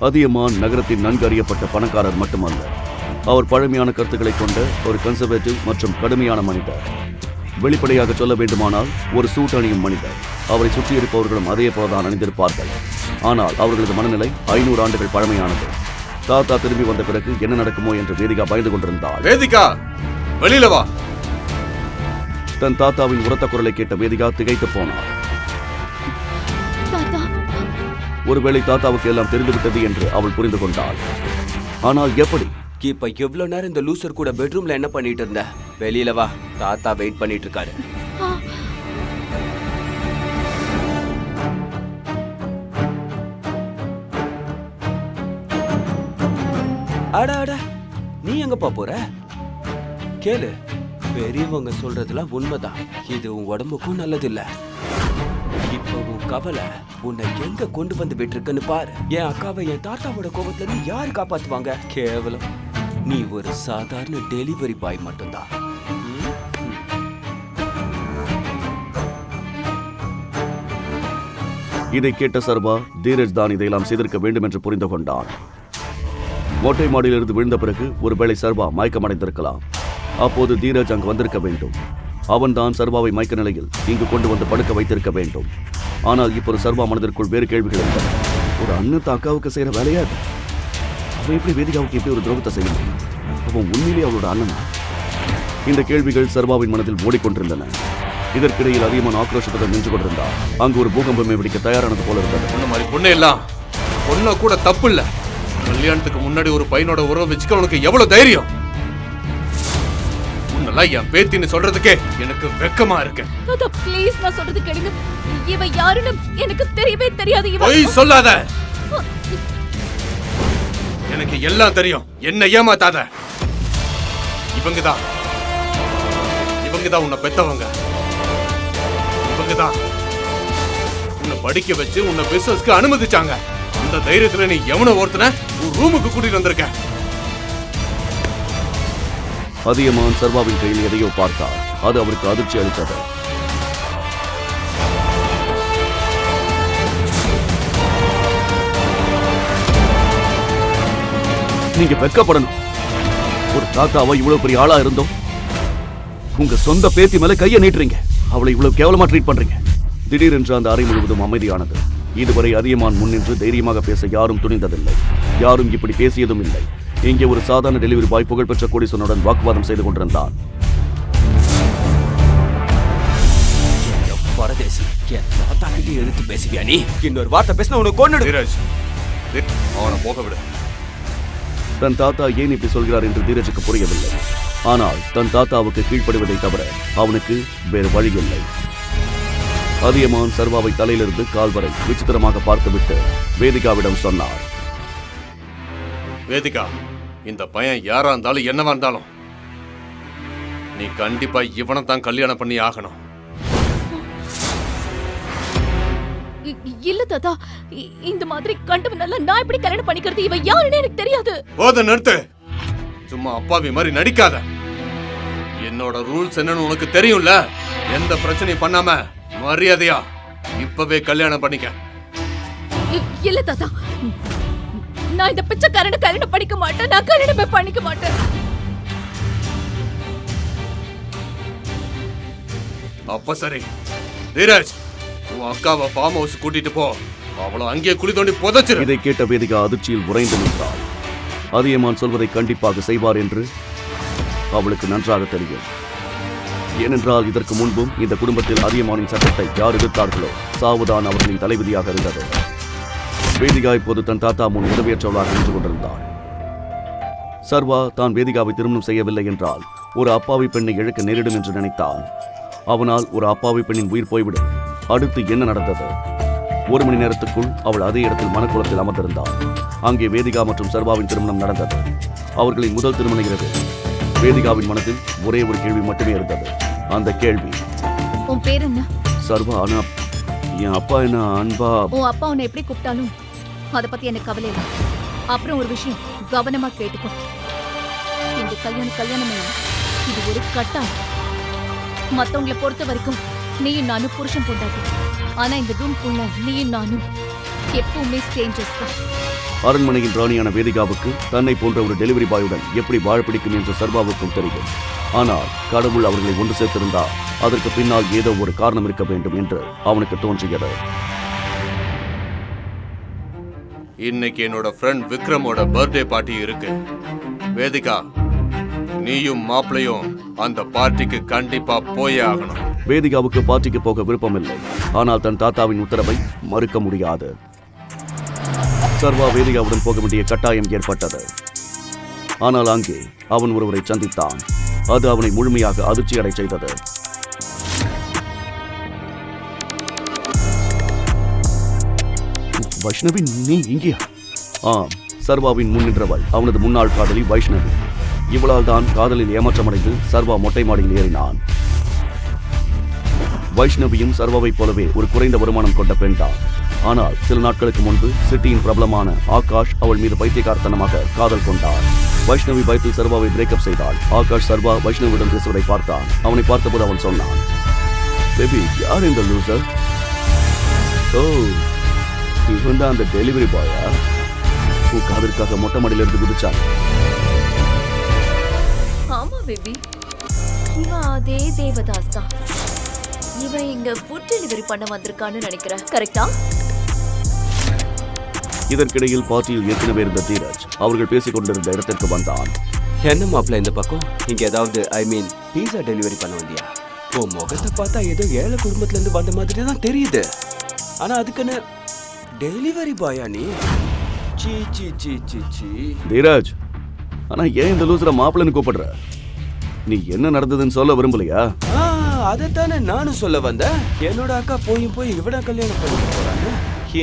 அதியமான் நகரத்தின் நன்கு அறியப்பட்ட பணக்காரர் மட்டுமல்ல, அவர் பழமையான கருத்துக்களை கொண்ட ஒரு கன்சர்வேட்டிவ் மற்றும் கடுமையான மனிதர். வெளிப்படையாக சொல்ல வேண்டுமானால் ஒரு சூட் அணியும் மனிதர். அவரை சுற்றியிருப்பவர்களும் அதே போலதான் அணிந்திருப்பார்கள். ஆனால் அவர்களது மனநிலை 500 ஆண்டுகள் பழமையானது. தாத்தா திரும்பி வந்த பிறகு என்ன நடக்குமோ என்று வேதிகா பயந்து கொண்டிருந்தாள். வேதிகா, வெளியில வா. தன் தாத்தாவின் உரத்த குரலை கேட்ட வேதிகா திகைத்து போனார். தாத்தா, ஒருவேளை தாத்தாவுக்கு எல்லாம் தெரிந்துவிட்டது என்று அவள் புரிந்து கொண்டாள். ஆனால் எப்படி? இப்ப எவ்வளவு நேரம் இந்த லூசர் கூட பெட்ரூம்ல என்ன பண்ணிட்டு இருந்த? வெளியில வா, தாத்தா வெயிட் பண்ணிட்டு இருக்காரு. அட அட, நீ எங்கப்பா போற? கேளு, பெரியவங்க சொல்றதுலாம் உண்மைதான். இது உன் உடம்புக்கும் நல்லது இல்ல. இப்ப உன் கவலை உன்னை எங்க கொண்டு வந்து விட்டுருக்குன்னு பாரு. என் அக்காவை என் தாத்தாவோட கோபத்துல இருந்து யாரு காப்பாத்துவாங்க? கேவலம், நீ ஒரு சாதாரண டெலிவரி பாய் மட்டும்தான். இதை கேட்ட சர்வா, தீரஜ் தான் இதையெல்லாம் செய்திருக்க வேண்டும் என்று புரிந்து கொண்டான். மொட்டை மாடியிலிருந்து விழுந்த பிறகு ஒருவேளை சர்வா மயக்கமடைந்திருக்கலாம். அப்போது தீரஜ் அங்கு வந்திருக்க வேண்டும். அவன்தான் சர்வாவை மயக்க நிலையில் இங்கு கொண்டு வந்து படுக்க வைத்திருக்க வேண்டும். ஆனால் இப்போது சர்வா மனதிற்குள் வேறு கேள்விகள் இருந்தன. ஒரு அண்ணன் அக்காவுக்கு செய்யற வேலையா அது? அவன் எப்படி வேதிகாவுக்கு எப்படி ஒரு துரோகத்தை செய்ய முடியும்? அவன் உண்மையிலேயே அவளோட அண்ணனா? இந்த கேள்விகள் சர்வாவின் மனதில் ஓடிக்கொண்டிருந்தன. இதற்கிடையில் அதிகமான ஆக்ரோஷத்துடன் நின்று கொண்டிருந்தார். அங்கு ஒரு பூகம்பமே வெடிக்க தயாரானது போல இருந்தது. இந்த மாதிரி பொண்ணு எல்லாம் பொண்ண கூட தப்பு இல்ல. கல்யாணத்துக்கு முன்னாடி ஒரு பையனோட உறவு வச்சுக்க உனக்கு எவ்வளவு தைரியம்? உன்னெல்லாம் என் பேத்தின்னு சொல்றதுக்கே எனக்கு வெக்கமா இருக்கு. தாத்தா ப்ளீஸ், நான் சொல்றது கேளுங்க. இவ யாருன்னு எனக்கு தெரியவே தெரியாது. பொய் சொல்லாத. எனக்கு எல்லாம் தெரியும். என்ன ஏமாத்தாத. இவங்கதான் உன்னை பெத்தவங்க. இவங்கதான் உன்னை படிக்க வச்சு உன்னை பிசினஸ்க்கு அனுமதிச்சாங்க. இந்த தைரியத்துல நீ எவனை ஒருத்தன ஒரு ரூமுக்கு கூட்டிட்டு வந்திருக்க. அதியமான் சர்வாவின் கையில் எதையோ பார்த்தார். அது அவருக்கு அதிர்ச்சி அளித்தது. நீங்க வெட்கப்படணும். ஒரு தாத்தாவா இவ்வளவு பெரிய ஆளா இருந்தோம் உங்க சொந்த பேத்தி மேல கையை நீட்டுறீங்க. அவளை இவ்வளவு கேவலமா ட்ரீட் பண்றீங்க. திடீரென்று அந்த அறை முழுவதும் அமைதியானது. இதுவரை அதியமான் முன்னின்று தைரியமாக பேச யாரும் துணிந்ததில்லை. யாரும் இப்படி பேசியதும் இல்லை. இங்கே ஒரு சாதாரண டெலிவரி பாய் புகழ்பெற்ற கோடீஸ்வரனுடன் வாக்குவாதம் செய்து கொண்டிருந்தான். பரதேசி, என் தாத்தாக்கிட்டே எடுத்து பேசுவியா நீ? இன்னொரு வார்த்தை பேசினா உனக்கு கொன்னுடு. தீரஜ், அவனை போக விடு. தன் தாத்தா ஏன் இப்படி சொல்கிறார் என்று தீரஜுக்கு புரியவில்லை. ஆனால் தன் தாத்தாவுக்கு கீழ்ப்படுவதை தவிர அவனுக்கு வேறு வழி இல்லை. அதியமான் சர்வாவை தலையிலிருந்து கால் வரை விசித்திரமாக பார்த்துவிட்டு வேதிகாவிடம் சொன்னார். வேதிகா, இந்த பையன் யாரா இருந்தாலும் என்னவா இருந்தாலும் நீ கண்டிப்பா இவனை தான் கல்யாணம் பண்ணி ஆகணும். இல்ல தாத்தா, இந்த மாதிரி கண்டவனால நான் எப்படி கல்யாணம் பண்ணிக்கிறது? இவன் யாருன்னு எனக்கு தெரியாது. போத நிறுத்து. சும்மா அப்பாவி மாதிரி நடிக்காத. என்னோட ரூல்ஸ் என்னன்னு உனக்கு தெரியும்ல. எந்த பிரச்சனையும் பண்ணாம மரியாதையா இப்பவே கல்யாணம் பண்ணிக்க. இல்ல தாத்தா, நான் இந்த பிச்சைக்காரனை கல்யாணம் பண்ணிக்க மாட்டேன். நான் கல்யாணமே பண்ணிக்க மாட்டேன். அப்ப சரி தீரஜ், உன் அக்காவை ஃபார்ம் ஹவுஸ் கூட்டிட்டு போ. அவளை அங்கேயே குழி தோண்டி புதைச்சிரு. இதை கேட்ட வேதிகா அதிர்ச்சியில் உறைந்து நின்றாள். அதியமான் சொல்வதை கண்டிப்பாக செய்வார் என்று அவளுக்கு நன்றாக தெரியும். ஏனென்றால் இதற்கு முன்பும் இந்த குடும்பத்தில் அதியமானின் சட்டத்தை யார் எதிர்த்தார்களோ சாவுதான் அவர்களின் தலைவிதியாக இருந்தது. வேதிகா இப்போது தன் தாத்தா முன் உதவியற்றவளாக நின்று கொண்டிருந்தாள். சர்வா தான் வேதிகாவை திருமணம் செய்யவில்லை என்றால் ஒரு அப்பாவி பெண்ணை இழக்க நேரிடும் என்று நினைத்தான். அவனால் ஒரு அப்பாவி பெண்ணின் உயிர் போய்விடும். அடுத்து என்ன நடந்தது? 1 மணி நேரத்துக்குள் அவள் அதே இடத்தில் மனக்குளத்தில் அமர்ந்திருந்தாள். அங்கே வேதிகா மற்றும் சர்வாவின் திருமணம் நடந்தது. அவர்களின் முதல் திருமண இரவு. வேதிகாவின் மனதில் ஒரே ஒரு கேள்வி மட்டுமே இருந்தது. அந்த கேள்வி, உன் பேர் என்ன? சர்வா, ஆனா என் அப்பா என்ன அன்பா? உன் அப்பா உன்னை எப்படி கூப்பிட்டாலும் அதை பத்தி எனக்கு கவலை இல்லை. அப்புறம் ஒரு விஷயம் கவனமா கேட்டுக்கோ. இந்த கல்யாணம் இல்லை. இது ஒரு கட்டாயம். மத்தவங்களை பொறுத்த வரைக்கும் நீயும் நானும் புருஷன் பொண்டாட்டி. ஆனா இந்த ரூம்குள்ள நீயும் நானும் எப்பவுமே ஸ்ட்ரேஞ்சர்ஸ் தான். அரண்மனையின் ராணியான வேதிகாவுக்கு தன்னை போன்ற ஒரு டெலிவரி பாயுடன் எப்படி வாழ பிடிக்கும் என்று சர்வாவுக்கும் தெரியும். ஆனால் கடவுள் அவர்களை ஒன்று சேர்த்திருந்தால் அதற்கு பின்னால் ஏதோ ஒரு காரணம் இருக்க வேண்டும் என்று அவனுக்கு தோன்றியது. இன்னைக்கு என்னோட ஃப்ரெண்ட் விக்ரமோட பர்த்டே பார்ட்டி இருக்கு. வேதிகா, நீயும் மாப்பிளையும் அந்த பார்ட்டிக்கு கண்டிப்பா போயே ஆகணும். வேதிகாவுக்கு பார்ட்டிக்கு போக விருப்பமில்லை. ஆனால் தன் தாத்தாவின் உத்தரவை மறுக்க முடியாது. சர்வா வேதிகாவுடன் போக வேண்டிய கட்டாயம் ஏற்பட்டது. ஆனால் அங்கே அவன் ஒருவரை சந்தித்தான். அது அவனை முழுமையாக அதிர்ச்சியடை செய்தது. வைஷ்ணவி, நீ இங்கேயா? ஆம், சர்வாவின் முன் நின்றவள் அவனது முன்னாள் காதலி வைஷ்ணவி. இவளால் தான் காதலில் ஏமாற்றமடைந்து சர்வா மொட்டை மாடியில் ஏறினான். வைஷ்ணவியும் சர்வாவைப் போலவே ஒரு குறைந்த வருமானம் கொண்ட பெண்தான். ஆனால் சில நாட்களுக்கு முன்பு சிட்டியின் பிரபலமான ஆகாஷ் அவள் மீது பைத்தியக்காரத்தனமாக காதல் கொண்டார். வைஷ்ணவி பயத்தில் சர்வாவை பிரேக்கப் செய்தாள். ஆகாஷ் சர்வா வைஷ்ணவியிடம் பேசுவதை பார்த்தான். அவனை பார்த்தபோது அவன் சொன்னான், பேபி, யார் இந்த லூசர்? ஓ, இவன் தான் அந்த டெலிவரி பாயா? உன் காதலுக்காக மொட்டை மாடியிலிருந்து குதிச்சான். ஆமா பேபி, இவன் அதே தேவதாஸ் தான். இவன் இங்க ஃபுட் டெலிவரி பண்ண வந்திருக்கான்னு நினைக்கிறேன். கரெக்டா? இதற்கிடையில் பார்ட்டியில் ஏற்கனவே இருந்த தீரஜ் அவர்கள் பேசிக் கொண்டிருந்த இடத்திற்கு வந்தான். என்ன மாப்பிள்ள இந்த பக்கம்? இங்க ஏதாவது பீஸா டெலிவரி பண்ண வந்தியா? உன் முகத்தை பார்த்தா ஏதோ ஏழை குடும்பத்துல இருந்து வந்த மாதிரி தான் தெரியுது. ஆனா அதுக்குன்னு டெலிவரி பாயா நீ? சீ சீ சீ சீ சீ. தீரஜ், ஆனா ஏன் இந்த லூசரை மாப்பிள்ளைன்னு கூப்பிடுற? நீ என்ன நடந்ததுன்னு சொல்ல விரும்பலையா? அதைத்தானே நானும் சொல்ல வந்தேன். என்னோட அக்கா போய் இவட கல்யாணம் பண்ணிக்க போறாங்க.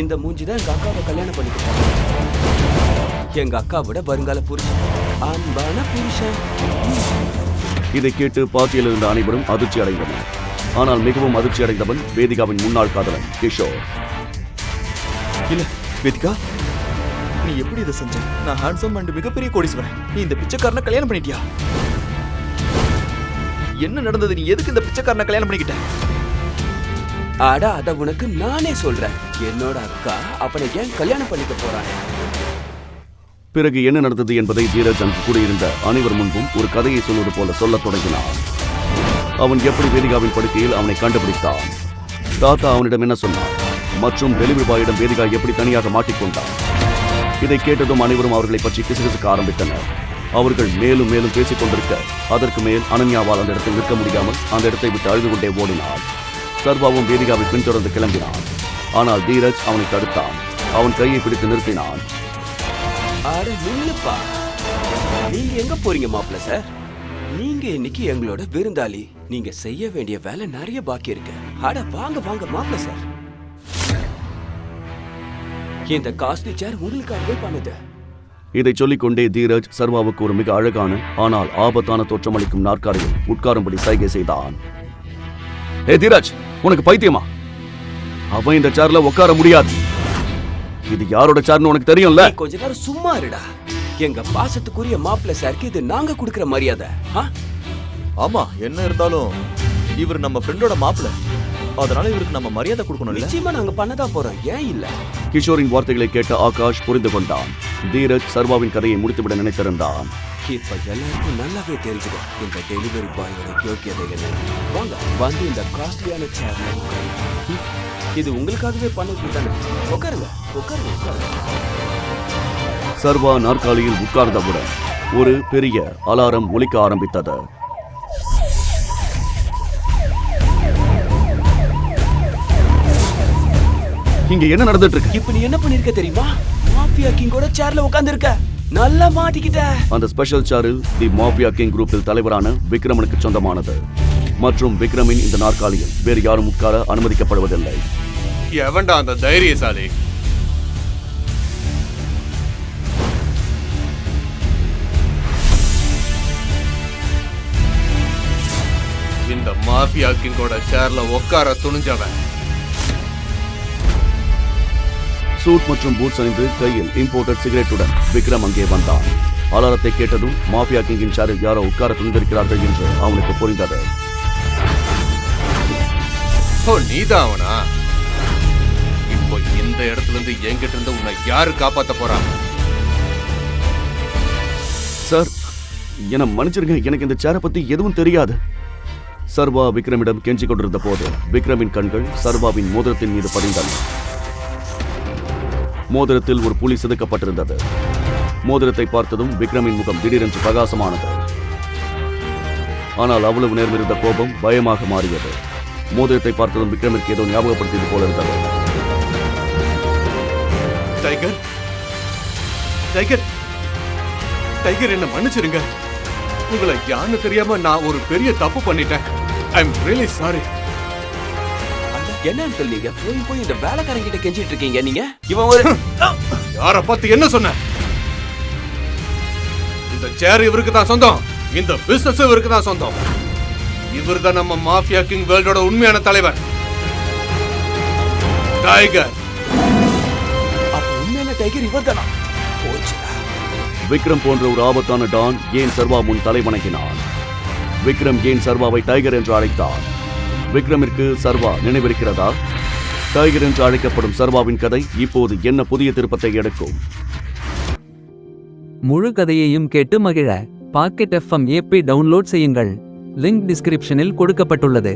இந்த மூஞ்சி தான் எங்க அக்காவை கல்யாணம் பண்ணிக்க போறாங்க. எங்க அக்காவோட வருங்கால புருஷன், அன்பான புருஷன். இதை கேட்டு பார்ட்டியில் இருந்த அனைவரும் அதிர்ச்சி அடைந்தனர். ஆனால் மிகவும் அதிர்ச்சி அடைந்தவன் வேதிகாவின் முன்னாள் காதலன் கிஷோர். இல்ல வேதிகா, நீ எப்படி இதை செஞ்ச? நான் ஹேண்ட்ஸம் அண்ட் மிகப்பெரிய கோடீஸ்வரன். நீ இந்த பிச்சைக்காரனை கல்யாணம் பண்ணிட்டியா? என்ன நடந்தது? நீ எதுக்கு இந்த பிச்சைக்காரனை கல்யாணம் பண்ணிக்கிட்ட? ஆடா, அத உனக்கு நானே சொல்றேன். என்னோட அக்கா அவனை ஏன் கல்யாணம் பண்ணிக்க போறாங்க? பிறகு என்ன நடந்தது என்பதை தீரஜ் அங்கு கூடியிருந்த அனைவர் முன்பும் ஒரு கதையை சொல்வது போல சொல்லத் தொடங்கினார். அவன் எப்படி வேதிகாவின் படுக்கையில் அவனை கண்டுபிடித்தான், தாத்தா அவனிடம் என்ன சொன்னார் மற்றும் டெலிவரி பாயிடம் வேதிகா எப்படி தனியாக மாட்டிக்கொண்டார். இதை கேட்டதும் அனைவரும் அவர்களை பற்றி கிசுகிசுக்க ஆரம்பித்தனர். அவர்கள் மேலும் மேலும் பேசிக் கொண்டிருக்க அதற்கு மேல் அனன்யாவால் அந்த இடத்தில் நிற்க முடியாமல் அந்த இடத்தை விட்டு அழுது கொண்டே ஓடினார். சர்வாவும் வேதிகாவை பின்தொடர்ந்து கிளம்பினான். ஆனால் தீரஜ் அவனை தடுத்தான். அவன் கையை பிடித்து நிறுத்தினான். அட நில்லுப்பா, நீங்க எங்க போறீங்க மாப்பிள்ள சார்? நீங்க இன்னைக்கு எங்களோட விருந்தாளி. நீங்க செய்ய வேண்டிய வேலை நிறைய பாக்கி இருக்கு. அட வாங்க வாங்க மாப்பிள்ள சார், இந்த காஸ்ட்லி சேர் உங்களுக்காகவே பண்ணுது. இதை சொல்லிக்கொண்டே தீரஜ் சர்வாவுக்கு ஒரு மிக அழகான ஆனால் ஆபத்தான தோற்றமளிக்கும் நாற்காலியில் உட்காரும்படி சைகை செய்தான். ஏ தீரஜ், உனக்கு பைத்தியமா? அவன் இந்த சேர்ல உட்கார முடியாது. இது யாரோட சேர்னு உனக்கு தெரியும்ல? நீ கொஞ்ச நேரம் சும்மா இருடா. எங்க பாசத்துக்குரிய மாப்பிள்ள சாருக்கு இது நாங்க கொடுக்கிற மரியாதை. ஆமா, என்ன இருந்தாலும் இவர் நம்ம ஃப்ரெண்டோட மாப்பிள்ள, அதனால இவருக்கு நம்ம மரியாதை கொடுக்கணும். நிச்சயமா நாங்க பண்ணதான் போறோம், ஏன் இல்ல? கிஷோரின் வார்த்தைகளை கேட்ட ஆகாஷ் புரிந்து கொண்டான். தீரஜ் சர்வாவின் கதையை முடித்துவிட நினைத்திருந்தான். இப்ப எல்லாருக்கும் நல்லாவே தெரிஞ்சிடும் இந்த டெலிவரி பாயோட யோக்கியதை என்ன. வாங்க வந்து இந்த காஸ்ட்லியான சேர்ல உட்காருங்க. இது உங்களுக்காகவே பண்ணது தானே. உட்காருங்க உட்காருங்க உட்காருங்க. சர்வா நாற்காலியில் உட்கார்ந்தவுடன் ஒரு பெரிய அலாரம் ஒலிக்க ஆரம்பித்தது. இங்க என்ன நடந்துட்டு இருக்கு? இப்ப நீ என்ன பண்ணிருக்க தெரியுமா? மாஃபியா கிங்கோட சேர்ல உட்கார்ந்திருக்க. நல்லா மாட்டிக்கிட்ட. அந்த ஸ்பெஷல் சேரில் தி மாஃபியா கிங் குரூப்பில் தலைவரான விக்ரமனுக்கு சொந்தமானது மற்றும் விக்ரமின் இந்த நாற்காலியில் வேறு யாரும் உட்கார அனுமதிக்கப்படுவதில்லை. எவன்டா அந்த தைரியசாலி? இந்த மாஃபியா கிங்கோட சேர்ல உட்கார துணிஞ்சவன். சூட் மற்றும் பூட்ஸ் அணிந்து கையில் இம்போர்ட்டட் சிகரெட்டுடன் விக்ரம் அங்கே வந்தான். அலாரத்தை கேட்டதும் மாஃபியா கிங்கின் சேரில் யாரோ உட்கார துணிந்திருக்கிறார்கள் என்று அவனுக்கு புரிந்தது. ஓ, நீதான் அவனா? இப்போ இந்த இடத்துல இருந்து என்கிட்ட இருந்து உன்னை யாரு காப்பாத்த போறாங்க? சார், என்ன மன்னிச்சிருங்க, எனக்கு இந்த சேரை பத்தி எதுவும் தெரியாது. சர்வா விக்ரமிடம் கெஞ்சி கொண்டிருந்த போது விக்ரமின் கண்கள் சர்வாவின் மோதிரத்தின் மீது பதிந்தன. மோதிரத்தில் ஒரு புலி செதுக்கப்பட்டிருந்தது. மோதிரத்தை பார்த்ததும் விக்ரமின் முகம் திடீரென்று பிரகாசமானது. ஆனால் அவ்வளவு நேரம் இருந்த கோபம் பயமாக மாறியது. மோதிரத்தை பார்த்ததும் விக்ரமிற்கு ஏதோ ஞாபகப்படுத்தியது போல இருந்தது. டைகர், டைகர், டைகர், என்ன மன்னிச்சிருங்க. உங்களை யான்னு தெரியாம நான் ஒரு பெரிய தப்பு பண்ணிட்டேன். I am really sorry. என்ன சொல்றீங்க? போய் போய் இந்த வேலைக்காரங்கிட்ட கெஞ்சிட்டு இருக்கீங்க நீங்க. இவன் ஒரு யார பத்தி என்ன சொன்ன? இந்த சேர் இவருக்கு தான் சொந்தம். இந்த பிசினஸ் இவருக்கு தான் சொந்தம். இவர் தான் நம்ம மாஃபியா கிங் வேர்ல்டோட உண்மையான தலைவர், டைகர். அப்ப உண்மையான டைகர் இவர் தானா? விக்ரம் போன்ற ஒரு ஆபத்தான டான் ஏன் சர்வா முன் தலை வணங்கினான்? விக்ரம் ஏன் சர்வாவை டைகர் என்று அழைத்தான்? விக்ரமிற்கு சர்வா நினைவிருக்கிறதா? டைகர் என்று அழைக்கப்படும் சர்வாவின் கதை இப்போது என்ன புதிய திருப்பத்தை எடுக்கும்? முழு கதையையும் கேட்டு மகிழ பாக்கெட் FM ஆப்பை டவுன்லோட் செய்யுங்கள். லிங்க் டிஸ்கிரிப்ஷனில் கொடுக்கப்பட்டுள்ளது.